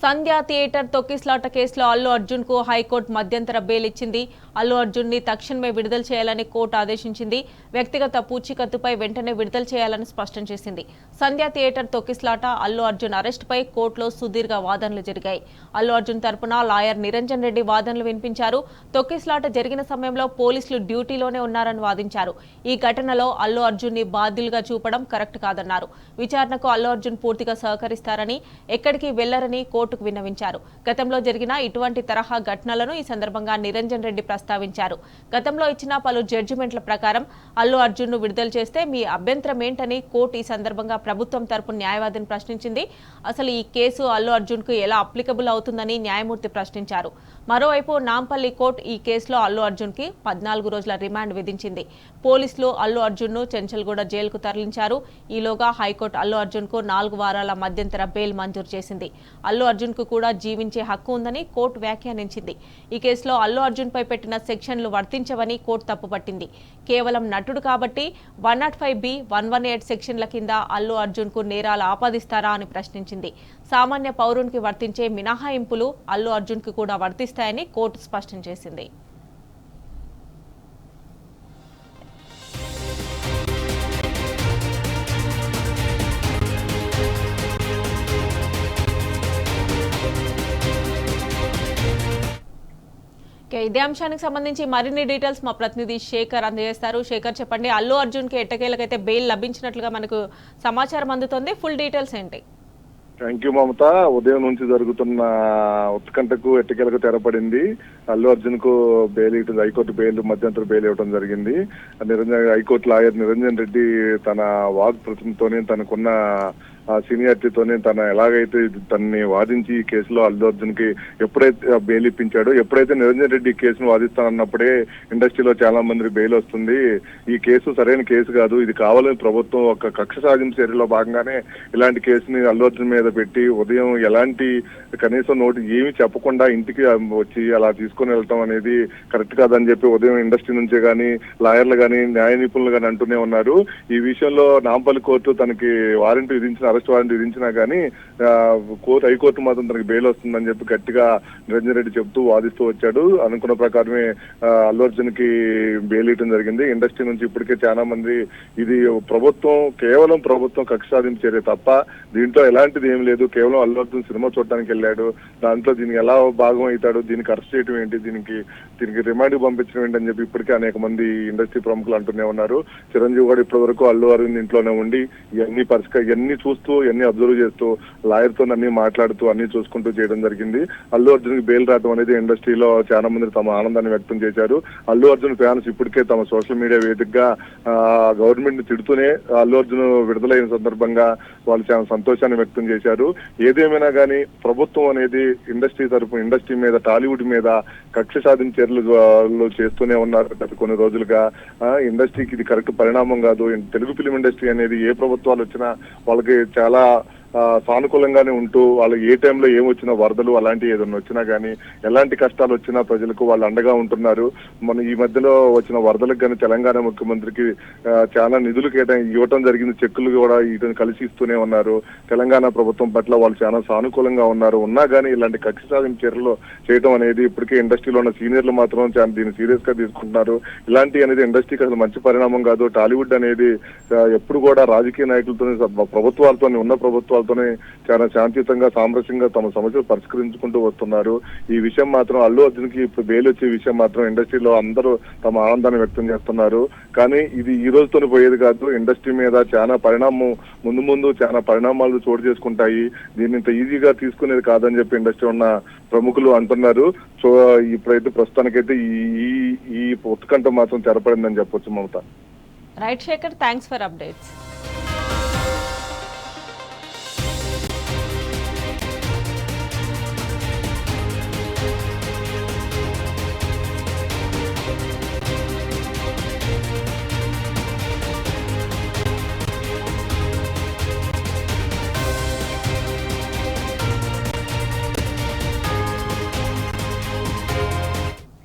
సంధ్య theatre తొక్కిస్లాట కేసులో అల్లు అర్జున్ కు high court మధ్యంతర బెయిల్ ఇచ్చింది. అల్లు అర్జున్ ని తక్షణమే విడుదల చేయాలని కోర్టు ఆదేశించింది. వ్యక్తిగత పూచీకత్తుపై వెంటనే విడుదల చేయాలని స్పష్టం చేసింది. సంధ్య థియేటర్ తొక్కిస్లాట, అల్లు అర్జున్ అరెస్టుపై కోర్టులో సుదీర్ఘ వాదనలు జరిగాయి. అల్లు అర్జున్ తరపున లాయర్ నిరంజన్ రెడ్డి వాదనలు వినిపించారు. తొక్కిస్లాట జరిగిన సమయంలో పోలీసులు డ్యూటీలోనే ఉన్నారని వాదించారు. ఈ ఘటనలో అల్లు అర్జున్ ని బాధ్యులుగా చూపడం కరెక్ట్ కాదన్నారు. విచారణకు అల్లు అర్జున్ పూర్తిగా సహకరిస్తారని, ఎక్కడికి వెళ్లరని కోర్టుకు విన్నవించారు. గతంలో జరిగిన ఇటువంటి తరహా ఘటనలను ఈ సందర్భంగా నిరంజన్ రెడ్డి ప్రస్తావించారు. గతంలో ఇచ్చిన పలు జడ్జిమెంట్ల ప్రకారం అల్లు అర్జున్ ను విడుదల చేస్తే మీ అభ్యంతరం ఏంటని కోర్టు ఈ సందర్భంగా ప్రభుత్వం తరపు న్యాయవాదిని ప్రశ్నించింది. అసలు ఈ కేసు అల్లు అర్జున్ కు ఎలా అప్లికబుల్ అవుతుందని న్యాయమూర్తి ప్రశ్నించారు. మరోవైపు నాంపల్లి కోర్టు ఈ కేసులో అల్లు అర్జున్ కి 14 రోజుల రిమాండ్ విధించింది. పోలీసులు అల్లు అర్జున్ ను చెంచల్గూడ జైలుకు తరలించారు. ఈలోగా హైకోర్టు అల్లు అర్జున్ కు 4 వారాల మధ్యంతర బెయిల్ మంజూరు చేసింది. అల్లు అర్జున్ కు కూడా జీవించే హక్కు ఉందని కోర్టు వ్యాఖ్యానించింది. ఈ కేసులో అల్లు అర్జున్ పై పెట్టిన సెక్షన్లు వర్తించవని కోర్టు తప్పుపట్టింది. కేవలం నటుడు కాబట్టి 105B, 118 సెక్షన్ల కింద అల్లు అర్జున్ కు నేరాలు ఆపాదిస్తారా అని ప్రశ్నించింది. సామాన్య పౌరునికి వర్తించే మినహాయింపులు అల్లు అర్జున్ కు కూడా వర్తిస్తాయని కోర్టు స్పష్టం చేసింది. ఇదే అంశానికి సంబంధించి మరిన్ని డీటెయిల్స్ మా ప్రతినిధి శేఖర్ అందజేస్తారు. శేఖర్, చెప్పండి, అల్లు అర్జున్ కి ఎట్టకేలకైతే బెయిల్ లభించినట్లుగా మనకు సమాచారం అందుతోంది. ఫుల్ డీటెయిల్స్ ఏంటి? థ్యాంక్ యూ మమత. ఉదయం నుంచి జరుగుతున్న ఉత్కంఠకు ఎట్టకేలకు తెరపడింది. అల్లు అర్జున్ కు బెయిల్ ఇవ్వడం, హైకోర్టు బెయిల్ మధ్యంతర బెయిల్ ఇవ్వడం జరిగింది. హైకోర్టు లాయర్ నిరంజన్ రెడ్డి తన వాగ్ ప్రతిమతోనే, తనకున్న సీనియారిటీతోనే తన ఎలాగైతే తనని వాదించి ఈ కేసులో అల్లు అర్జున్ కి ఎప్పుడైతే బెయిల్ ఇప్పించాడో, ఎప్పుడైతే నిరంజన్ రెడ్డి ఈ కేసును వాదిస్తానన్నప్పుడే ఇండస్ట్రీలో చాలా మంది బెయిల్ వస్తుంది. ఈ కేసు సరైన కేసు కాదు, ఇది కావాలని ప్రభుత్వం ఒక కక్ష సాధింపు చర్యలో భాగంగానే ఇలాంటి కేసుని అల్లు అర్జున్ మీద పెట్టి ఉదయం ఎలాంటి కనీసం నోటి ఏమీ చెప్పకుండా ఇంటికి వచ్చి అలా తీసుకొని వెళ్ళటం అనేది కరెక్ట్ కాదని చెప్పి ఉదయం ఇండస్ట్రీ నుంచే కానీ, లాయర్లు కానీ, న్యాయ నిపుణులు కానీ అంటూనే ఉన్నారు. ఈ విషయంలో నాంపల్లి కోర్టు తనకి వారెంట్ విధించిన, అరెస్ట్ వారెంట్ విధించినా కానీ హైకోర్టు మాత్రం తనకి బెయిల్ వస్తుందని చెప్పి గట్టిగా నిరంజన్ రెడ్డి చెబుతూ వాదిస్తూ వచ్చాడు. అనుకున్న ప్రకారమే అల్లు అర్జున్ కి బెయిల్ ఇవ్వడం జరిగింది. ఇండస్ట్రీ నుంచి ఇప్పటికే చాలా మంది ఇది కేవలం ప్రభుత్వం కక్ష సాధింపు చర్య తప్ప దీంట్లో ఎలాంటిది ఏం లేదు, కేవలం అల్లు అర్జున్ సినిమా చూడటానికి వెళ్ళాడు, దాంట్లో దీనికి ఎలా భాగం అవుతాడు, దీనికి అరెస్ట్ చేయడం ఏంటి, దీనికి రిమాండ్ పంపించడం ఏంటి అని చెప్పి ఇప్పటికే అనేక మంది ఇండస్ట్రీ ప్రముఖులు అంటూనే ఉన్నారు. చిరంజీవి కూడా ఇప్పటి వరకు అల్లు అరవింద్ ఇంట్లోనే ఉండి ఇవన్నీ చూస్తూ, ఇవన్నీ అబ్జర్వ్ చేస్తూ, లాయర్ తో అన్ని మాట్లాడుతూ, అన్ని చూసుకుంటూ చేయడం జరిగింది. అల్లు అర్జున్ కి బెయిల్ రావడం అనేది ఇండస్ట్రీలో చాలా మంది తమ ఆనందాన్ని వ్యక్తం చేశారు. అల్లు అర్జున్ ఫ్యాన్స్ ఇప్పటికే తమ సోషల్ మీడియా వేదికగా గవర్నమెంట్ ని తిడుతూనే అల్లు అర్జున్ విడుదలైన సందర్భంగా వాళ్ళు చాలా సంతోషాన్ని వ్యక్తం చేశారు. ఏదేమైనా కానీ ప్రభుత్వం అనేది ఇండస్ట్రీ మీద, టాలీవుడ్ మీద కక్ష సాధింపు చర్యలు చేస్తూనే ఉన్నారు గత కొన్ని రోజులుగా. ఇండస్ట్రీకి ఇది కరెక్ట్ పరిణామం కాదు. తెలుగు ఫిలిం ఇండస్ట్రీ అనేది ఏ ప్రభుత్వాలు వచ్చినా వాళ్ళకి చాలా సానుకూలంగానే ఉంటూ, వాళ్ళు ఏ టైంలో ఏమొచ్చినా, వరదలు అలాంటివి ఏదైనా వచ్చినా కానీ, ఎలాంటి కష్టాలు వచ్చినా ప్రజలకు వాళ్ళు అండగా ఉంటున్నారు. మన ఈ మధ్యలో వచ్చిన వరదలకు కానీ తెలంగాణ ముఖ్యమంత్రికి చాలా నిధులు ఇవ్వటం జరిగింది. చెక్కులు కూడా వీటిని కలిసి ఇస్తూనే ఉన్నారు. తెలంగాణ ప్రభుత్వం పట్ల వాళ్ళు చాలా సానుకూలంగా ఉన్నారు. ఉన్నా కానీ ఇలాంటి కక్ష సాధింపు చర్యలు చేయడం అనేది ఇప్పటికే ఇండస్ట్రీలో ఉన్న సీనియర్లు మాత్రం దీన్ని సీరియస్ గా తీసుకుంటున్నారు. ఇలాంటి అనేది ఇండస్ట్రీకి అసలు మంచి పరిణామం కాదు. టాలీవుడ్ అనేది ఎప్పుడు కూడా రాజకీయ నాయకులతో, ప్రభుత్వాలతో, ఉన్న ప్రభుత్వాలతోనే చాలా శాంతియుతంగా, సామరస్యంగా తమ సమస్యలు పరిష్కరించుకుంటూ వస్తున్నారు. ఈ విషయం మాత్రం అల్లు అర్జున్ కి ఇప్పుడు బెయిల్ వచ్చే విషయం మాత్రం ఇండస్ట్రీలో అందరూ తమ ఆనందాన్ని వ్యక్తం చేస్తున్నారు. కానీ ఇది ఈ రోజుతో పోయేది కాదు. ఇండస్ట్రీ మీద చాలా ముందు చాలా పరిణామాలు చోటు చేసుకుంటాయి. దీన్ని ఇంత ఈజీగా తీసుకునేది కాదని చెప్పి ఇండస్ట్రీ ఉన్న ప్రముఖులు అంటున్నారు. సో ఇప్పుడైతే ప్రస్తుతానికైతే ఈ ఉత్కంఠ మాత్రం తెరపడిందని చెప్పొచ్చు Mamata. Right Shekhar, thanks for updates.